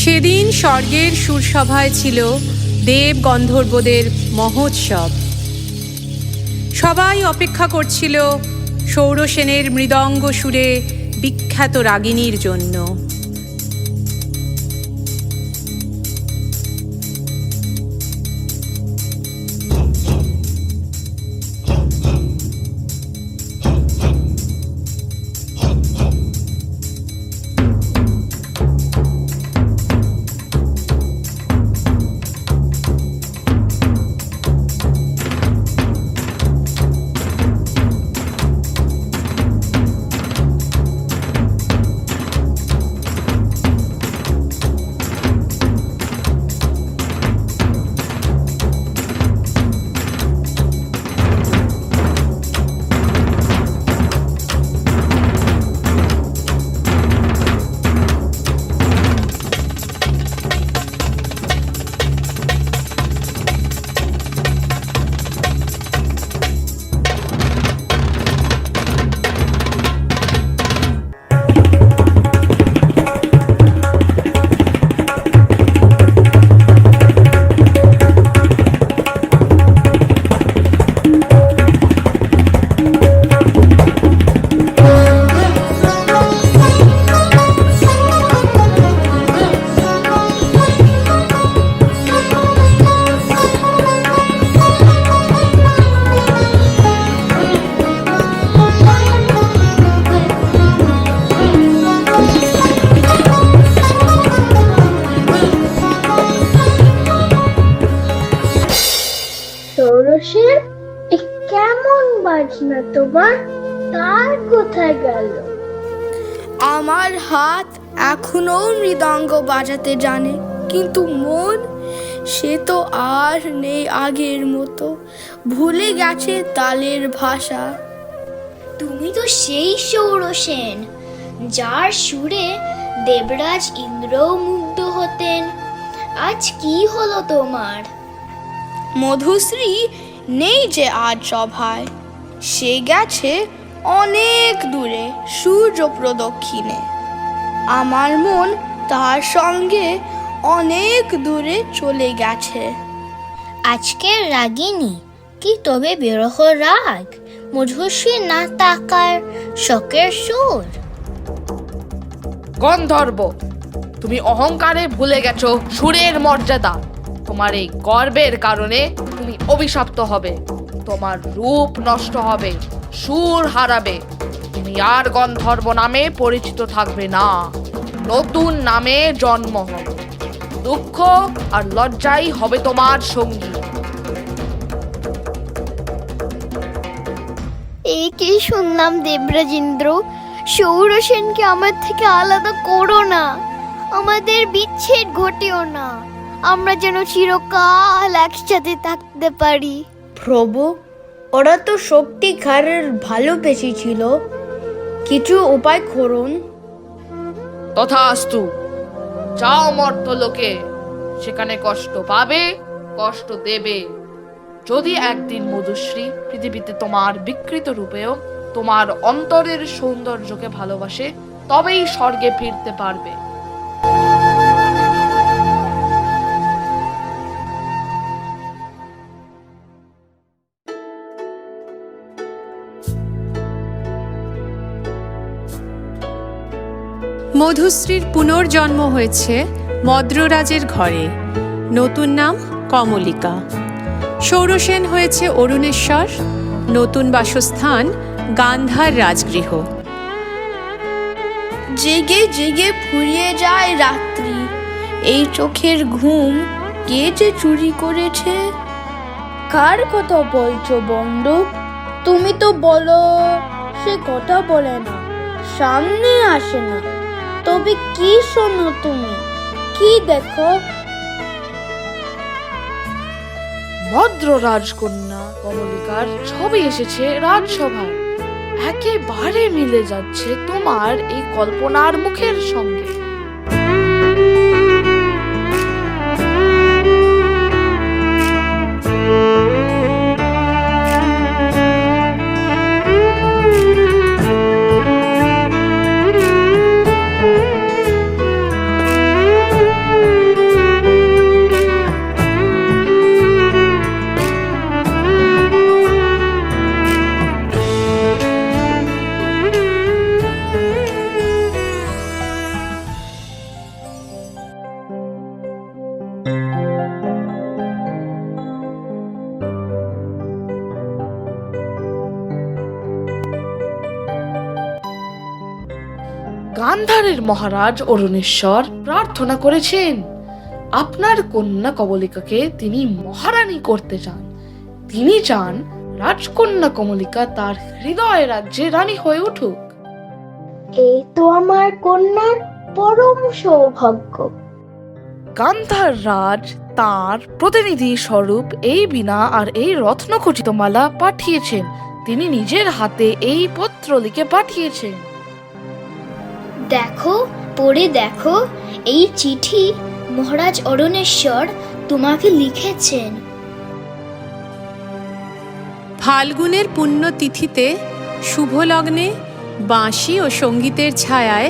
সেদিন স্বর্গের সুরসভায় ছিল দেব গন্ধর্বদের মহোৎসব। সবাই অপেক্ষা করছিল সৌরসেনের মৃদঙ্গ সুরে বিখ্যাত রাগিনীর জন্য। সৌরসেন, কেমন বাজনা তোমার? তার কোথায় গেল? আমার হাত এখনো মৃদঙ্গ বাজাতে জানে, কিন্তু মন সে তো আর নেই আগের মতো, ভুলে গেছে তালের ভাষা। তুমি তো সেই সৌরসেন যার সুরে দেবরাজ ইন্দ্রও মুগ্ধ হতেন। আজ কি হলো তোমার? মধুশ্রী নেই যে আজ সভায়, সে গেছে অনেক দূরে সূর্য প্রদক্ষিণে। আমার মন তার সঙ্গে অনেক দূরে চলে গেছে। আজকের রাগিনী কি তবে বিরহ রাগ, মধুশ্রী না তাকার শোকের সুর? গন্ধর্ব, তুমি অহংকারে ভুলে গেছো সুরের মর্যাদা। তোমার এই গর্বের কারণে তুমি অভিশপ্ত হবে, তোমার রূপ নষ্ট হবে, সুর হারাবে। তুমি আর গন্ধর্ব নামে পরিচিত থাকবে না, নতুন নামে জন্ম হবে। দুঃখ আর লজ্জাই হবে তোমার সঙ্গী। এই কি শুনলাম দেবরাজ ইন্দ্র? সৌরসেনকে আমার থেকে আলাদা করো না, আমাদের বিচ্ছেদ ঘটিও না, আমরা যেন চিরকাল একসাথে থাকতে পারি। প্রভু, ওরা তো সত্যিকারের ভালোবেসেছিল, কিছু উপায় করুন। তথাস্তু, যাও মর্ত্যলোকে, সেখানে কষ্ট পাবে, কষ্ট দেবে। যদি একদিন মধুশ্রী পৃথিবীতে তোমার বিকৃত রূপেও তোমার অন্তরের সৌন্দর্যকে ভালোবাসে, তবেই স্বর্গে ফিরতে পারবে। মধুশ্রীর পুনর্জন্ম হয়েছে মদ্ররাজের ঘরে, নতুন নাম কমলিকা। সৌরসেন হয়েছে অরুণেশ্বর, নতুন বাসস্থান গান্ধার রাজগৃহ। জেগে জেগে ফুরিয়ে যায় রাত্রি, এই চোখের ঘুম কে যে চুরি করেছে? কার কথা বলছো বন্ধু? তুমি তো বলো সে কথা বলে না, সামনে আসে না, তবে কি শোনো তুমি, কি দেখো? ভদ্র রাজকন্যা কমলিকার ছবি এসেছে রাজসভায়, একেবারে মিলে যাচ্ছে তোমার এই কল্পনার মুখের সঙ্গে। গান্ধারের মহারাজ অরুণেশ্বর প্রার্থনা করেছেন আপনার কন্যা কমলিকাকে তিনি মহারানী করতে চান। তিনি চান রাজকন্যা কমলিকা তার হৃদয় রাজ্যে রানী হয়ে উঠুক। এই তো আমার কন্যার পরম সৌভাগ্য। গান্ধার রাজ তার প্রতিনিধি স্বরূপ এই বীণা আর এই রত্নখচিত মালা পাঠিয়েছেন। তিনি নিজের হাতে এই পত্র লিখে পাঠিয়েছেন। দেখো, পড়ে দেখো, এই চিঠি মহারাজ অরুণেশ্বর তোমাকে লিখেছেন। ফাল্গুনের পুণ্যতিথিতে শুভ লগ্নে বাঁশি ও সঙ্গীতের ছায়ায়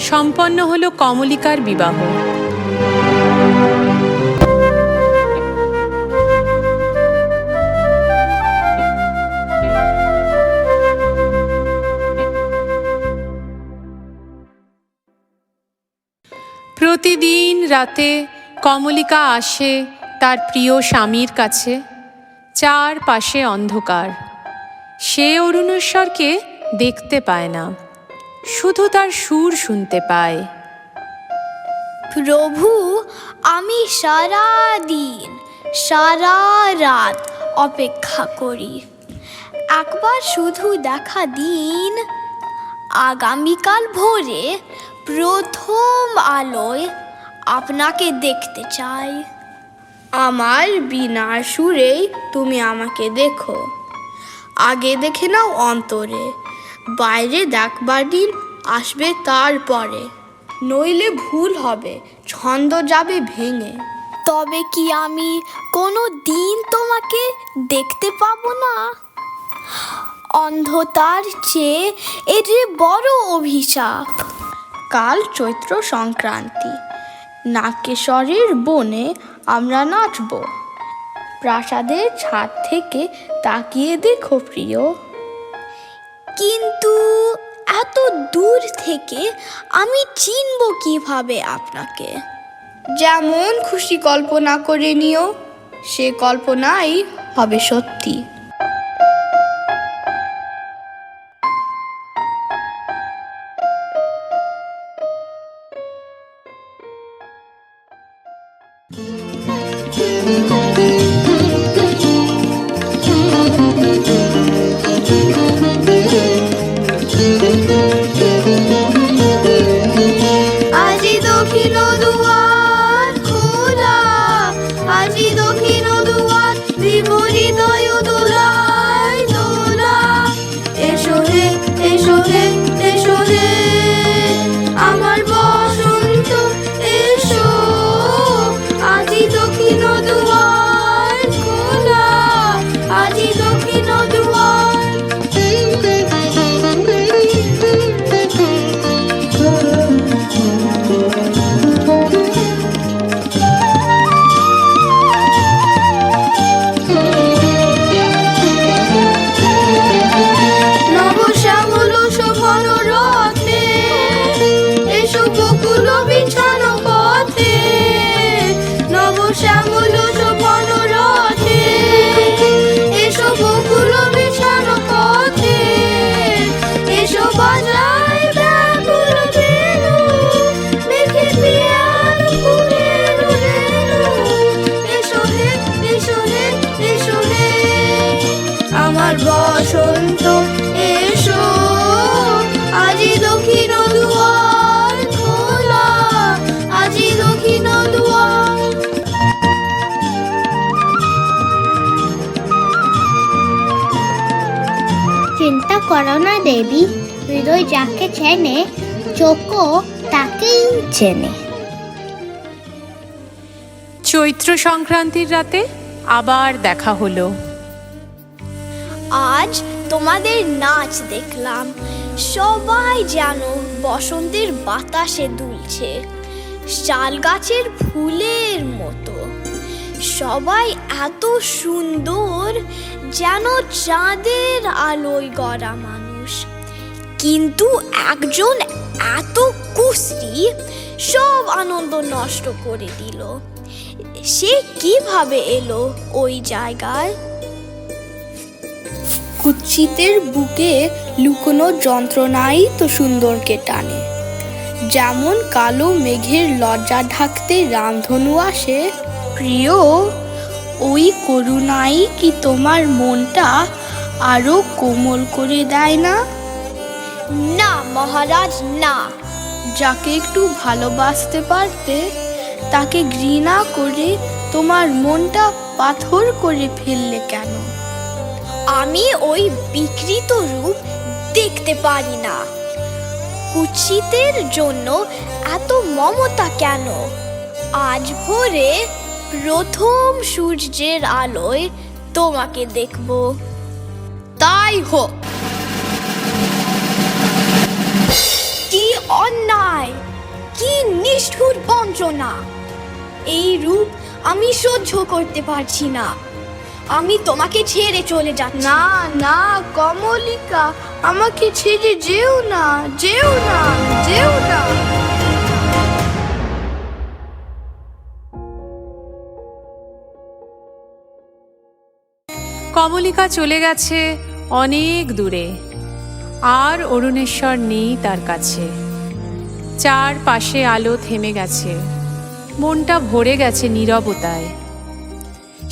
সম্পন্ন হলো কমলিকার বিবাহ। প্রতিদিন রাতে কমলিকা আসে তার প্রিয় স্বামীর কাছে। চারপাশে অন্ধকার। সে অরুণেশ্বরকে দেখতে পায় না, শুধু তার সুর শুনতে পায়। প্রভু, আমি সারা দিন সারা রাত অপেক্ষা করি, একবার শুধু দেখা দিন। আগামীকাল ভোরে প্রথম আলোয় আপনাকে দেখতে চাই। আমার বিনার সুরেই তুমি আমাকে দেখো। আগে দেখে নাও অন্তরে, বাইরে দেখবার দিন আসবে তারপরে। নইলে ভুল হবে, ছন্দ যাবে ভেঙে। তবে কি আমি কোনো দিন তোমাকে দেখতে পাবো না? অন্ধতার চেয়ে এর বড় অভিশাপ। কাল চৈত্র সংক্রান্তি, নাকেশ্বরের বনে আমরা নাচব। প্রাসাদের ছাদ থেকে তাকিয়ে দেখো প্রিয়। কিন্তু এত দূর থেকে আমি চিনব কিভাবে আপনাকে? যেমন খুশি কল্পনা করে নিও, সে কল্পনাই হবে সত্যি। আজি দক্ষিণ দুয়ার খোলা, আজি দক্ষিণ দুয়ার বিপরীতয় দোলায় দোলা। এসো হে, এসো হে, এসো হে আমার বসন্ত এসো। আজি দক্ষিণ দুয়ার খোলা, আজি দক্ষিণ দুয়ার। নবশ্যামল শোভন রথে, এসো বকুল বিছানো পথে। নবশ্যামল শোভন রথে, এসো বকুল বিছানো পথে। এসো বাজায় ব্যাকুল বেণু, মেঘে পিয়াল ফুলের রেণু। এসো হে, এসো হে, এসো হে আমার বসন্ত এসো। আজি দক্ষিণ দুয়ার খোলা, আজি দক্ষিণ দুয়ার। চিন্তা করো না দেবী, হৃদয় যাকে চেনে চোখও তাকেই চেনে। চৈত্র সংক্রান্তির রাতে আবার দেখা হলো। আজ তোমাদের নাচ দেখলাম, সবাই যেন বসন্তের বাতাসে দুলছে, শাল গাছের ফুলের মতো। সবাই এত সুন্দর, যেন চাঁদের আলোয় গড়া মানুষ। কিন্তু একজন এত কুশ্রী সব আনন্দ নষ্ট করে দিল। সে কিভাবে এলো ওই জায়গায়? কুৎসিতের বুকে লুকোনো যন্ত্রণাই তো সুন্দরকে টানে। যেমন কালো মেঘের লজ্জা ঢাকতে রামধনু আসে, প্রিয়, ওই করুণাই কি তোমার মনটা আরো কোমল করে দেয় না? না মহারাজ, না। যাকে একটু ভালোবাসতে পারতে, তাকে ঘৃণা করে তোমার মনটা পাথর করে ফেললে কেন? আমি ওই বিকৃত রূপ দেখতে পারি না। কুৎসিতের জন্য এত মমতা কেন? আজ ভোরে প্রথম সূর্যের আলোয় তোমাকে দেখব। তাই হোক। কি অন্যায়, কি নিষ্ঠুর বঞ্চনা! এই রূপ আমি সহ্য করতে পারছি না। আমি তোমাকে ছেড়ে চলে যাচ্ছি। না না কমলিকা, আমাকে ছেড়ে যেও না, যেও না, যেও না। কমলিকা চলে গেছে অনেক দূরে, আর অরুণেশ্বর নেই তার কাছে। চারপাশে আলো থেমে গেছে, মনটা ভরে গেছে নীরবতায়।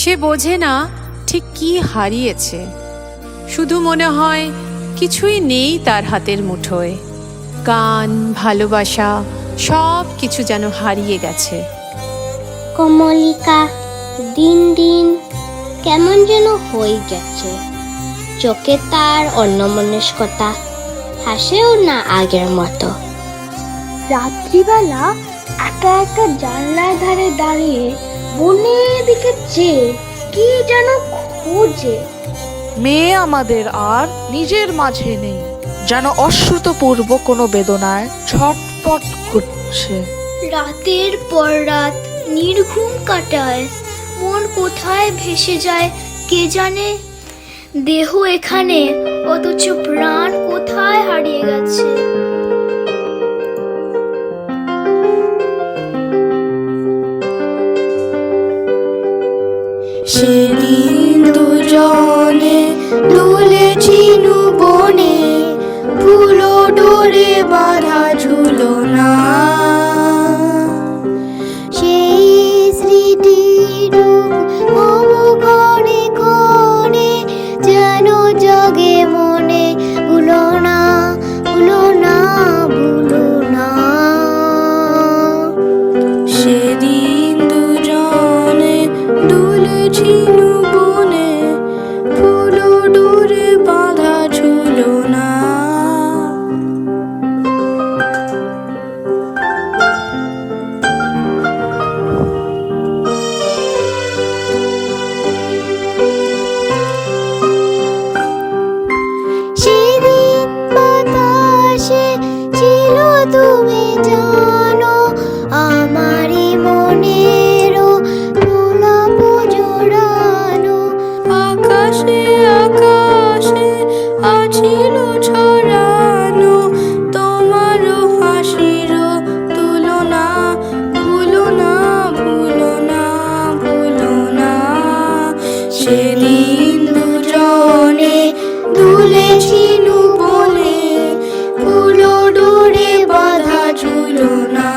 সে বোঝে না ঠিক কি হারিয়েছে, শুধু মনে হয় কিছুই নেই তার হাতের মুঠোয়। গান, ভালোবাসা, সব কিছু যেন হারিয়ে গেছে। কমলিকা দিন দিন কেমন যেন হয়ে যাচ্ছে। চোখে তার অন্যমনস্কতা, হাসেও না আগের মতো। রাত্রিবেলা একা একা জানলার ধারে দাঁড়িয়ে বনের দিকে চেয়ে কি যেন খোঁজে। মেয়ে আমাদের আর নিজের মাঝে নেই, যেন অশ্রুতপূর্ব কোনো বেদনায় ছটপট করছে। রাতের পর রাত নির্ঘুম কাটায়, মন কোথায় ভেসে যায় কে জানে। দেহ এখানে, অথচ প্রাণ কোথায় হারিয়ে গেছে। সেদিন দুজনে দুলেছি বনে, ফুলো ডোরে বাঁধা ঝুলনা। সেই স্মৃতিরূপ মম করে করে যেন জাগে মনে। ভুলো না, ভুলো না, ভুলো না। সেদিন দুজনে দুলেছি বনে, ফুলো ডোরে বাঁধা ঝুলনা। সেদিন বাতাসে ছিল তুমি জানো, আমারই মনেরও গোলাপ জোড়ানো। আকাশে আকাশে আছিল ছড়ানো তোমারও হাসির তুলনা। ভুলো না, ভুলো না, ভুলো না। সেদিন দুজনে দুলেছি বনে, ফুলো ডোরে বাঁধা ঝুলনা।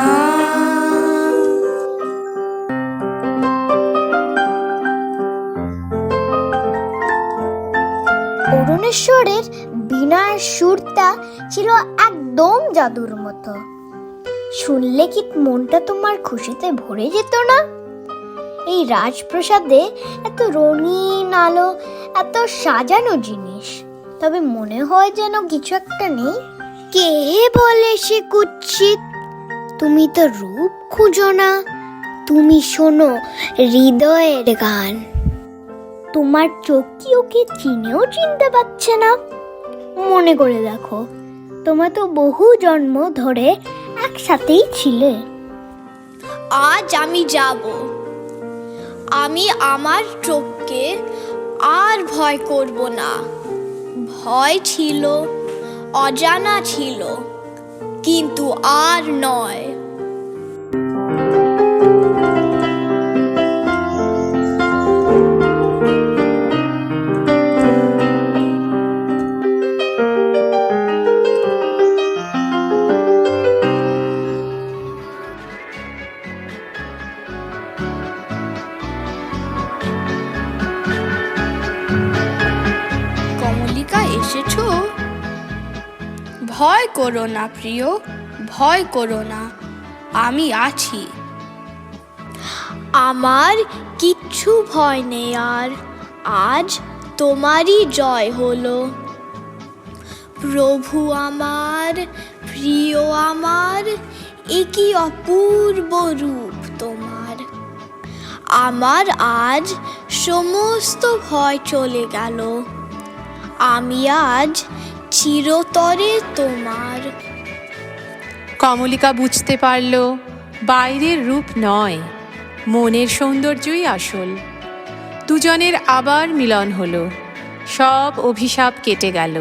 অরুণেশ্বরের বীণার সুরটা ছিল একদম জাদুর মতো। শুনলে কি মনটা তোমার খুশিতে ভরে যেত না? এই রাজপ্রাসাদে এত রঙিন আলো, এত সাজানো জিনিস, তবে মনে হয় যেন কিছু একটা নেই। কে বলে সে কুৎসিত? তুমি তো রূপ খুঁজো না, তুমি শোনো হৃদয়ের গান। তোমার চোখ কি ওকে চিনেও চিনতে পারছে না? মনে করে দেখো, তোমরা তো বহু জন্ম ধরে একসাথেই ছিলে। আজ আমি যাব। আমি আমার চোখকে আর ভয় করব না। ভয় ছিল, অজানা ছিল, কিন্তু আর নয়। এসেছো? ভয় করো না প্রিয়, ভয় করো না, আমি আছি। আমার কিচ্ছু ভয় নেই আর, আজ তোমারই জয় হলো। প্রভু আমার, প্রিয় আমার, এ কি অপূর্ব রূপ তোমার। আমার আজ সমস্ত ভয় চলে গেল, আমি আজ চিরতরে তোমার। কমলিকা বুঝতে পারল বাইরের রূপ নয়, মনের সৌন্দর্যই আসল। দুজনের আবার মিলন হলো, সব অভিশাপ কেটে গেল।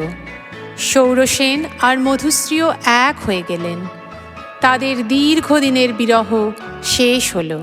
সৌরসেন আর মধুশ্রীও এক হয়ে গেলেন, তাদের দীর্ঘদিনের বিরহ শেষ হলো।